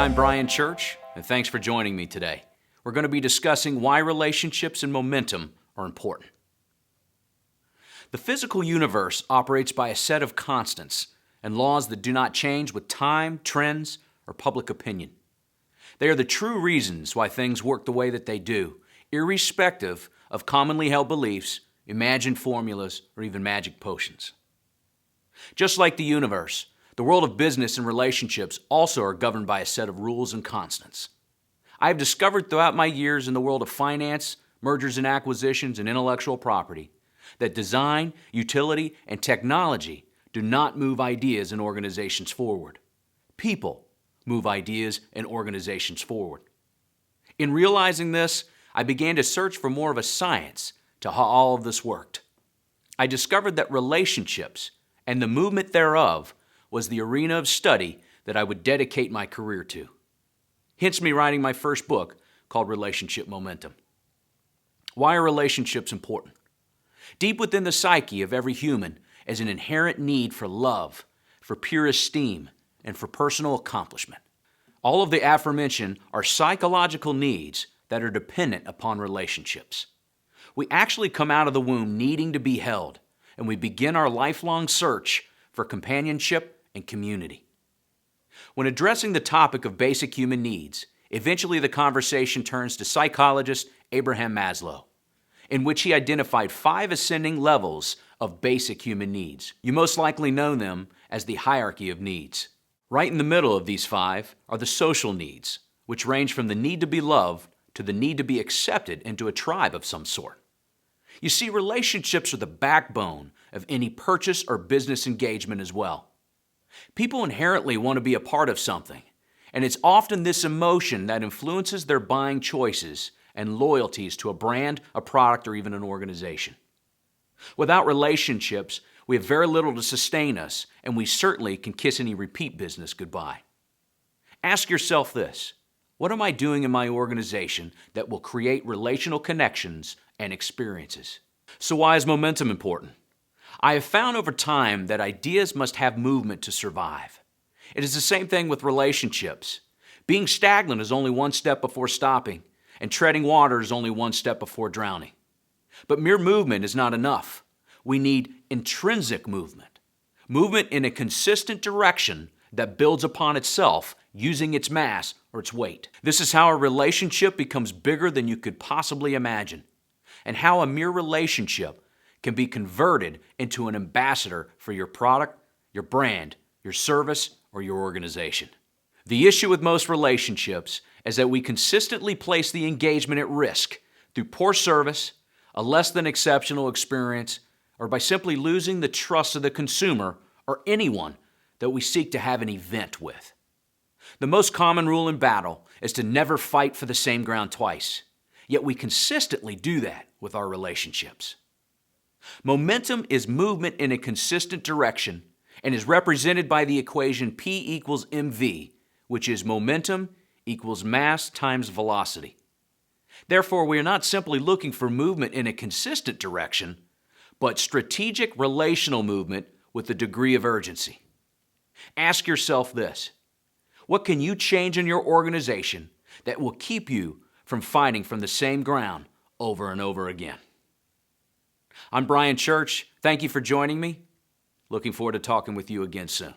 I'm Brian Church, and thanks for joining me today. We're going to be discussing why relationships and momentum are important. The physical universe operates by a set of constants and laws that do not change with time, trends, or public opinion. They are the true reasons why things work the way that they do, irrespective of commonly held beliefs, imagined formulas, or even magic potions. Just like the universe, the world of business and relationships also are governed by a set of rules and constants. I have discovered throughout my years in the world of finance, mergers and acquisitions, and intellectual property that design, utility, and technology do not move ideas and organizations forward. People move ideas and organizations forward. In realizing this, I began to search for more of a science to how all of this worked. I discovered that relationships and the movement thereof was the arena of study that I would dedicate my career to. Hence me writing my first book called Relationship Momentum. Why are relationships important? Deep within the psyche of every human is an inherent need for love, for pure esteem, and for personal accomplishment. All of the aforementioned are psychological needs that are dependent upon relationships. We actually come out of the womb needing to be held, and we begin our lifelong search for companionship and community. When addressing the topic of basic human needs, eventually the conversation turns to psychologist Abraham Maslow, in which he identified 5 ascending levels of basic human needs. You most likely know them as the hierarchy of needs. Right in the middle of these 5 are the social needs, which range from the need to be loved to the need to be accepted into a tribe of some sort. You see, relationships are the backbone of any purchase or business engagement as well. People inherently want to be a part of something, and it's often this emotion that influences their buying choices and loyalties to a brand, a product, or even an organization. Without relationships, we have very little to sustain us, and we certainly can kiss any repeat business goodbye. Ask yourself this: what am I doing in my organization that will create relational connections and experiences? So why is momentum important? I have found over time that ideas must have movement to survive. It is the same thing with relationships. Being stagnant is only one step before stopping, and treading water is only one step before drowning. But mere movement is not enough. We need intrinsic movement. Movement in a consistent direction that builds upon itself using its mass or its weight. This is how a relationship becomes bigger than you could possibly imagine, and how a mere relationship can be converted into an ambassador for your product, your brand, your service, or your organization. The issue with most relationships is that we consistently place the engagement at risk through poor service, a less than exceptional experience, or by simply losing the trust of the consumer or anyone that we seek to have an event with. The most common rule in battle is to never fight for the same ground twice, yet we consistently do that with our relationships. Momentum is movement in a consistent direction and is represented by the equation P equals mv, which is momentum equals mass times velocity. Therefore, we are not simply looking for movement in a consistent direction, but strategic relational movement with a degree of urgency. Ask yourself this: what can you change in your organization that will keep you from fighting from the same ground over and over again? I'm Brian Church. Thank you for joining me. Looking forward to talking with you again soon.